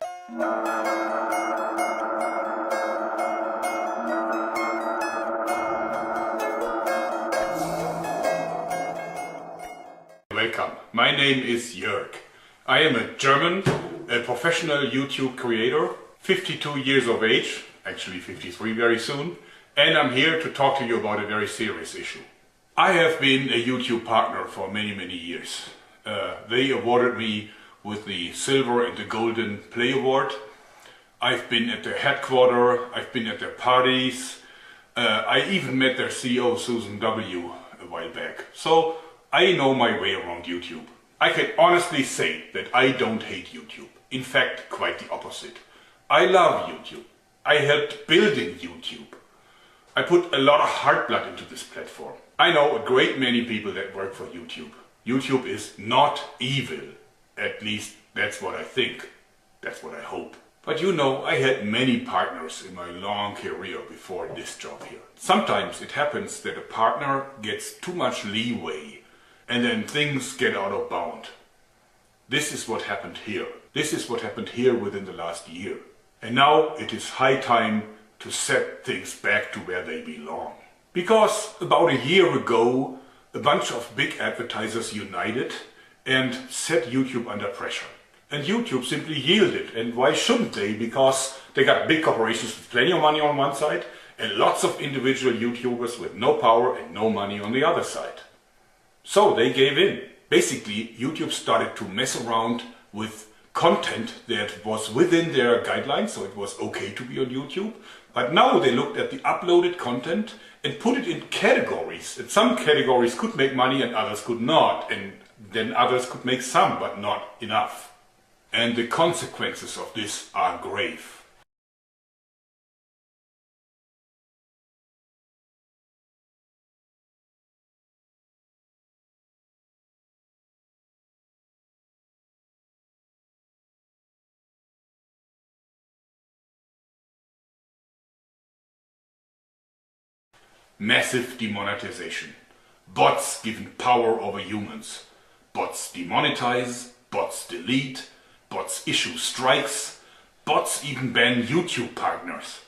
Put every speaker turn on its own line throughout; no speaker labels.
Welcome, my name is Jörg. I am a German, a professional YouTube creator, 52 years of age, actually 53 very soon, and I'm here to talk to you about a very serious issue. I have been a YouTube partner for many years. They awarded me with the Silver and the Golden Play Award. I've been at their headquarters, I've been at their parties, I even met their CEO Susan W. a while back. So I know my way around YouTube. I can honestly say that I don't hate YouTube. In fact, quite the opposite. I love YouTube. I helped building YouTube. I put a lot of heart blood into this platform. I know a great many people that work for YouTube. YouTube is not evil. At least that's what I think. That's what I hope. But you know, I had many partners in my long career before this job here. Sometimes it happens that a partner gets too much leeway and then things get out of bound. This is what happened here. This is what happened here within the last year. And now it is high time to set things back to where they belong. Because about a year ago, a bunch of big advertisers united and set YouTube under pressure. And YouTube simply yielded. And why shouldn't they? Because they got big corporations with plenty of money on one side and lots of individual YouTubers with no power and no money on the other side. So they gave in. Basically, YouTube started to mess around with content that was within their guidelines, so it was okay to be on YouTube. But now they looked at the uploaded content and put it in categories. And some categories could make money and others could not. And then others could make some, but not enough. And the consequences of this are grave. Massive demonetization. Bots given power over humans. Bots demonetize, bots delete, bots issue strikes, bots even ban YouTube partners.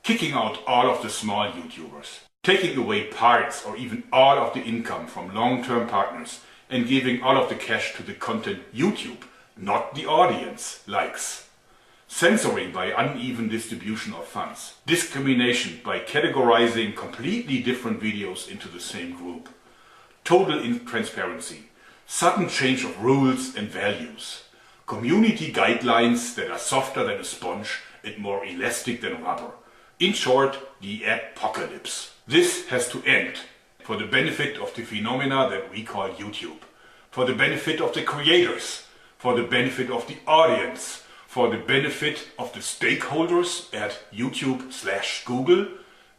Kicking out all of the small YouTubers. Taking away parts or even all of the income from long-term partners and giving all of the cash to the content YouTube, not the audience, likes. Censoring by uneven distribution of funds. Discrimination by categorizing completely different videos into the same group. Total intransparency. Sudden change of rules and values. Community guidelines that are softer than a sponge and more elastic than rubber. In short, the apocalypse. This has to end for the benefit of the phenomena that we call YouTube. For the benefit of the creators. For the benefit of the audience. For the benefit of the stakeholders at YouTube/Google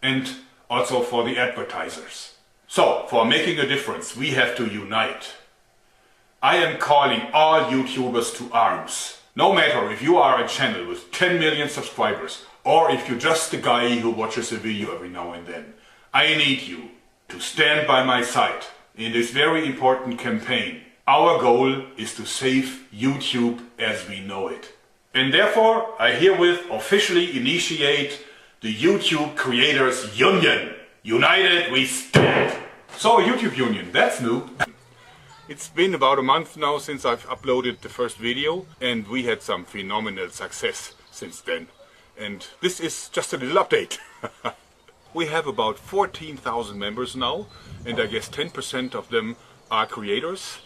and also for the advertisers. So, for making a difference, we have to unite. I am calling all YouTubers to arms. No matter if you are a channel with 10 million subscribers or if you're just a guy who watches a video every now and then, I need you to stand by my side in this very important campaign. Our goal is to save YouTube as we know it. And therefore, I herewith officially initiate the YouTube Creators Union. United we stand! So, YouTube Union, that's new. It's been about a month now since I've uploaded the first video, and we had some phenomenal success since then. And this is just a little update. We have about 14,000 members now, and I guess 10% of them are creators,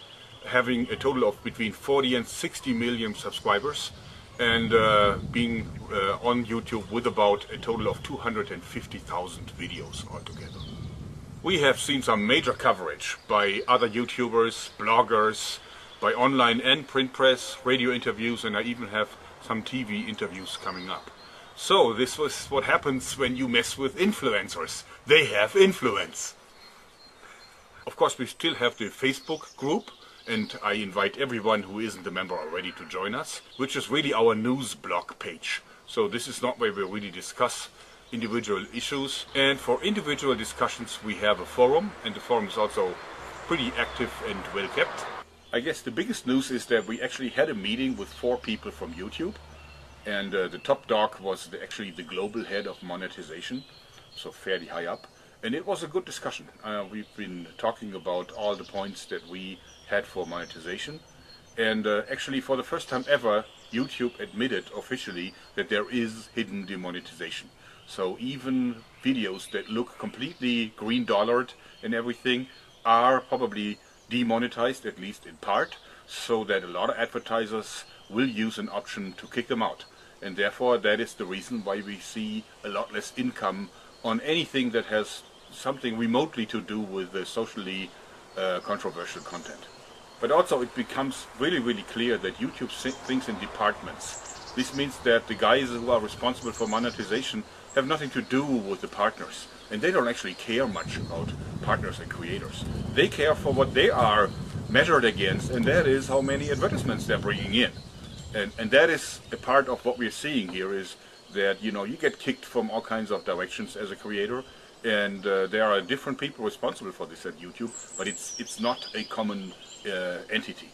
having a total of between 40 and 60 million subscribers. And being on YouTube with about a total of 250,000 videos altogether. We have seen some major coverage by other YouTubers, bloggers, by online and print press, radio interviews, and I even have some TV interviews coming up. So this was what happens when you mess with influencers. They have influence. Of course, we still have the Facebook group, and I invite everyone who isn't a member already to join us, which is really our news blog page. So this is not where we really discuss individual issues. And for individual discussions we have a forum, and the forum is also pretty active and well kept. I guess the biggest news is that we actually had a meeting with 4 people from YouTube
And the top dog was actually the global head of monetization, so fairly high up. And it was a good discussion. We've been talking about all the points that we had for monetization. And actually, for the first time ever, YouTube admitted officially that there is hidden demonetization. So even videos that look completely green dollared and everything are probably demonetized, at least in part, so that a lot of advertisers will use an option to kick them out. And therefore that is the reason why we see a lot less income on anything that has something remotely to do with the socially controversial content. But also it becomes really, really clear that YouTube thinks in departments. This means that the guys who are responsible for monetization have nothing to do with the partners. And they don't actually care much about partners and creators. They care for what they are measured against, and that is how many advertisements they're bringing in. And that is a part of what we're seeing here, is that, you know, you get kicked from all kinds of directions as a creator, and there are different people responsible for this at YouTube, but it's not a common entity.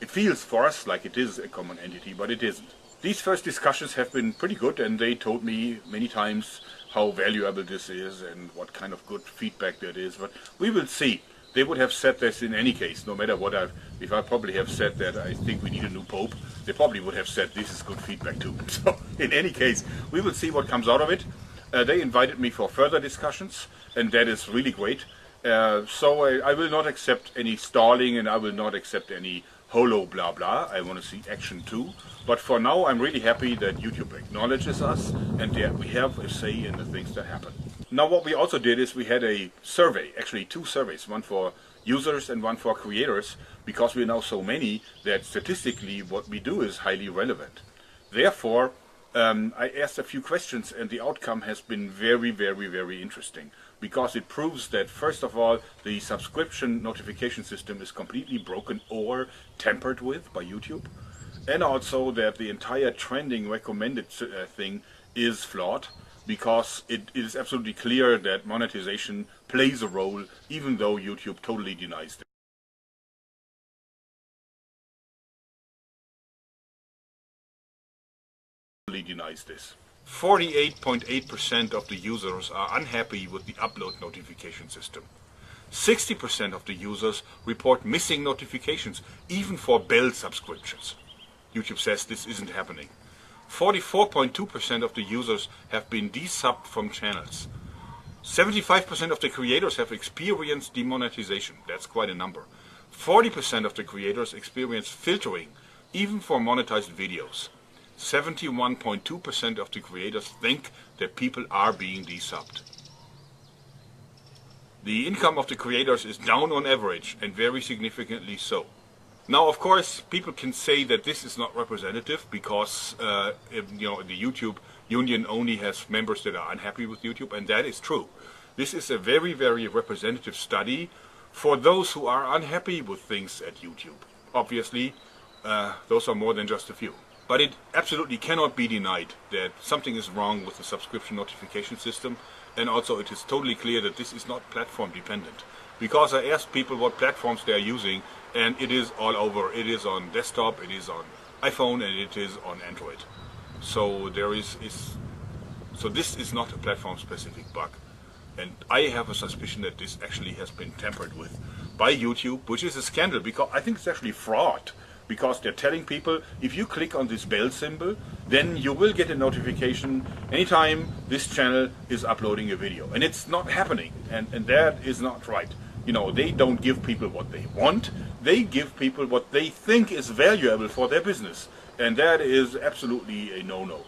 It feels for us like it is a common entity, but it isn't. These first discussions have been pretty good, and they told me many times how valuable this is and what kind of good feedback that is, but we will see. They would have said this in any case, no matter what if I probably have said that I think we need a new pope, they probably would have said this is good feedback too. So in any case, we will see what comes out of it. They invited me for further discussions, and that is really great. So I will not accept any stalling, and I will not accept any holo blah blah. I want to see action too. But for now, I'm really happy that YouTube acknowledges us and that we have a say in the things that happen. Now what we also did is we had a survey, actually 2 surveys, one for users and one for creators, because we're now so many that statistically what we do is highly relevant. Therefore, I asked a few questions, and the outcome has been very, very, very interesting, because it proves that, first of all, the subscription notification system is completely broken or tampered with by YouTube, and also that the entire trending recommended thing is flawed, because it is absolutely clear that monetization plays a role, even though YouTube totally denies it. Denies this. 48.8% of the users are unhappy with the upload notification system. 60% of the users report missing notifications, even for bell subscriptions. YouTube says this isn't happening. 44.2% of the users have been desubbed from channels. 75% of the creators have experienced demonetization. That's quite a number. 40% of the creators experience filtering, even for monetized videos. 71.2% of the creators think that people are being desubbed. The income of the creators is down on average, and very significantly so. Now, of course, people can say that this is not representative because the YouTube union only has members that are unhappy with YouTube, and that is true. This is a very, very representative study for those who are unhappy with things at YouTube. Obviously, those are more than just a few. But it absolutely cannot be denied that something is wrong with the subscription notification system, and also it is totally clear that this is not platform dependent. Because I asked people what platforms they are using, and it is all over. It is on desktop, it is on iPhone, and it is on Android. So so this is not a platform specific bug. And I have a suspicion that this actually has been tampered with by YouTube, which is a scandal, because I think it's actually fraud. Because they're telling people, if you click on this bell symbol, then you will get a notification anytime this channel is uploading a video. And it's not happening, and that is not right. You know, they don't give people what they want, they give people what they think is valuable for their business. And that is absolutely a no-no.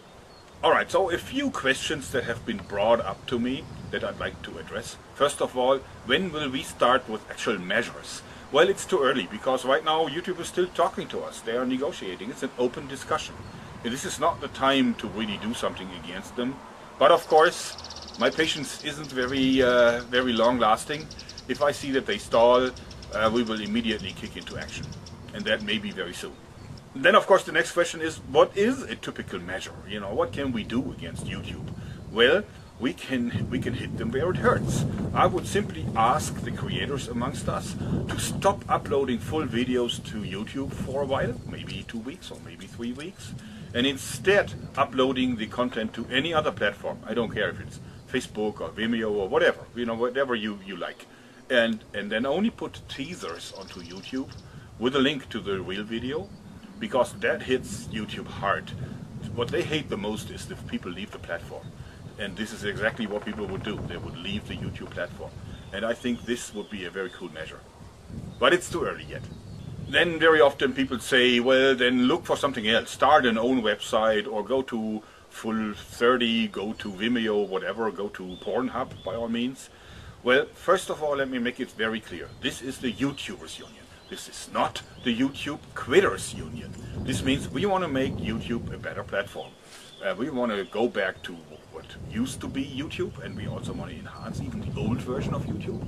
Alright, so a few questions that have been brought up to me that I'd like to address. First of all, when will we start with actual measures? Well, it's too early, because right now YouTube is still talking to us. They are negotiating. It's an open discussion. And this is not the time to really do something against them. But of course, my patience isn't very long-lasting. If I see that they stall, we will immediately kick into action. And that may be very soon. Then, of course, the next question is, what is a typical measure? You know, what can we do against YouTube? Well, we can hit them where it hurts. I would simply ask the creators amongst us to stop uploading full videos to YouTube for a while, maybe 2 weeks or maybe 3 weeks, and instead uploading the content to any other platform. I don't care if it's Facebook or Vimeo or whatever, whatever you like. And then only put teasers onto YouTube with a link to the real video, because that hits YouTube hard. What they hate the most is if people leave the platform. And this is exactly what people would do. They would leave the YouTube platform. And I think this would be a very cool measure. But it's too early yet. Then very often people say, well, then look for something else. Start an own website, or go to Full30, go to Vimeo, whatever, go to Pornhub by all means. Well, first of all, let me make it very clear. This is the YouTubers Union. This is not the YouTube Quitters Union. This means we want to make YouTube a better platform. We want to go back to what used to be YouTube, and we also want to enhance even the old version of YouTube.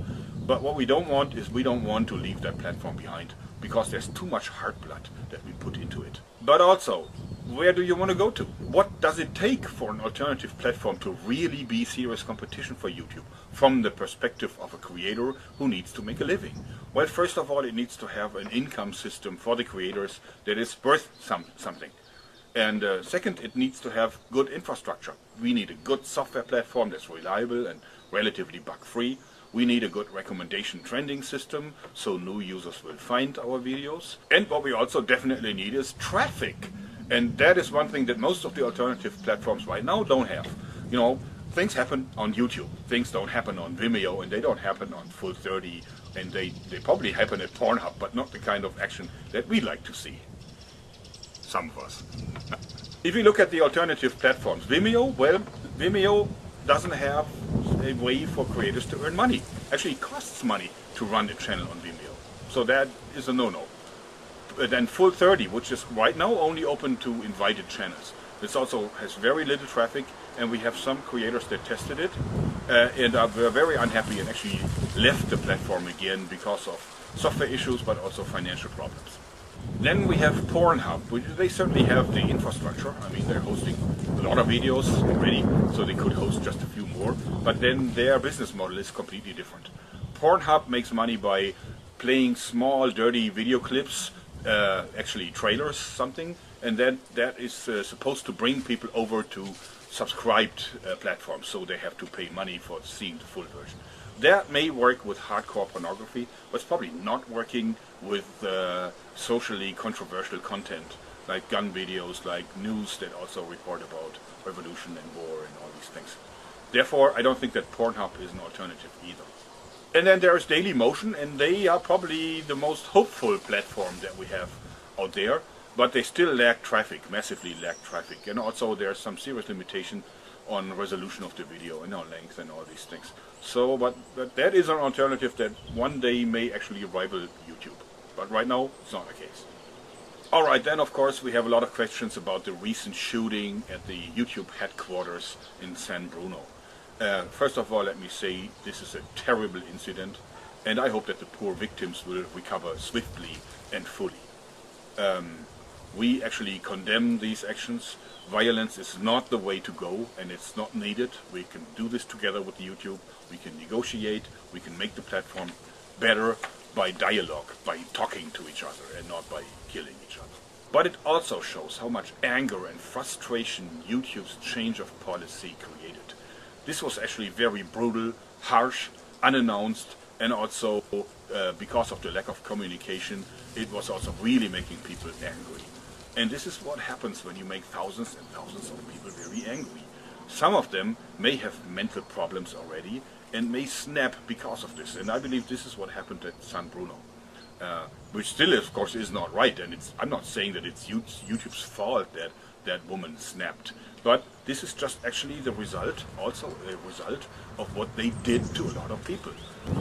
But what we don't want is, we don't want to leave that platform behind, because there's too much hard blood that we put into it. But also, where do you want to go to? What does it take for an alternative platform to really be serious competition for YouTube, from the perspective of a creator who needs to make a living? Well, first of all, it needs to have an income system for the creators that is worth something. And second, it needs to have good infrastructure. We need a good software platform that's reliable and relatively bug-free. We need a good recommendation trending system, so new users will find our videos. And what we also definitely need is traffic. And that is one thing that most of the alternative platforms right now don't have. Things happen on YouTube. Things don't happen on Vimeo, and they don't happen on Full30, and they probably happen at Pornhub, but not the kind of action that we like to see. Some of us. If you look at the alternative platforms, Vimeo doesn't have a way for creators to earn money. Actually, it costs money to run a channel on Vimeo. So that is a no-no. Then Full30, which is right now only open to invited channels. This also has very little traffic, and we have some creators that tested it and were very unhappy and actually left the platform again because of software issues, but also financial problems. Then we have Pornhub, which they certainly have the infrastructure. I mean, they're hosting a lot of videos already, so they could host just a few more. But then their business model is completely different. Pornhub makes money by playing small, dirty video clips, actually trailers, something, and then that is supposed to bring people over to subscribed platforms, so they have to pay money for seeing the full version. That may work with hardcore pornography, but it's probably not working with socially controversial content, like gun videos, like news that also report about revolution and war and all these things. Therefore, I don't think that Pornhub is an alternative either. And then there is Dailymotion, and they are probably the most hopeful platform that we have out there, but they still lack traffic, massively lack traffic, and also there's some serious limitation on resolution of the video and on length and all these things. So, but that is an alternative that one day may actually rival YouTube. But right now, it's not the case. Alright, then of course we have a lot of questions about the recent shooting at the YouTube headquarters in San Bruno. First of all, let me say this is a terrible incident, and I hope that the poor victims will recover swiftly and fully. We actually condemn these actions. Violence is not the way to go, and it's not needed. We can do this together with YouTube. We can negotiate. We can make the platform better by dialogue, by talking to each other, and not by killing each other. But it also shows how much anger and frustration YouTube's change of policy created. This was actually very brutal, harsh, unannounced, and also because of the lack of communication, it was also really making people angry. And this is what happens when you make thousands and thousands of people very angry. Some of them may have mental problems already and may snap because of this. And I believe this is what happened at San Bruno. Which still, of course, is not right. And I'm not saying that it's YouTube's fault that that woman snapped. But this is just actually the result, also a result of what they did to a lot of people.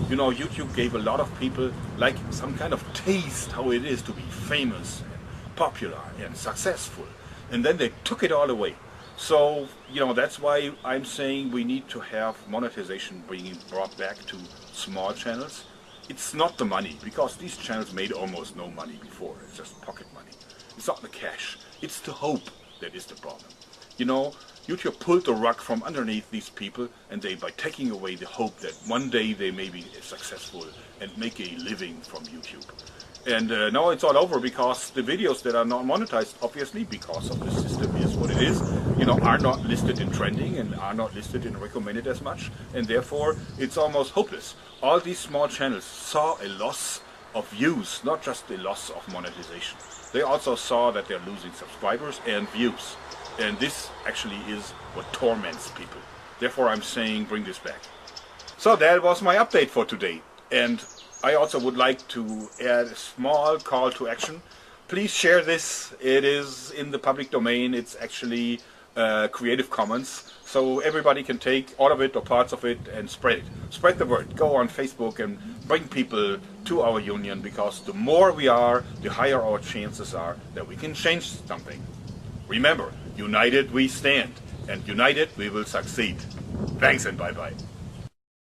You know, YouTube gave a lot of people like some kind of taste how it is to be famous, popular and successful, and then they took it all away. So, you know, that's why I'm saying we need to have monetization being brought back to small channels. It's not the money, because these channels made almost no money before. It's just pocket money. It's not the cash, it's the hope that is the problem. You know, YouTube pulled the rug from underneath these people, and by taking away the hope that one day they may be successful and make a living from YouTube. And now it's all over because the videos that are not monetized, obviously because of the system is what it is, you know, are not listed in trending and are not listed in recommended as much, and therefore it's almost hopeless. All these small channels saw a loss of views, not just a loss of monetization. They also saw that they're losing subscribers and views, and this actually is what torments people. Therefore I'm saying bring this back. So that was my update for today, and I also would like to add a small call to action. Please share this. It is in the public domain. It's actually Creative Commons, so everybody can take all of it or parts of it and spread it. Spread the word. Go on Facebook and bring people to our union, because the more we are, the higher our chances are that we can change something. Remember, united we stand, and united we will succeed. Thanks and bye-bye.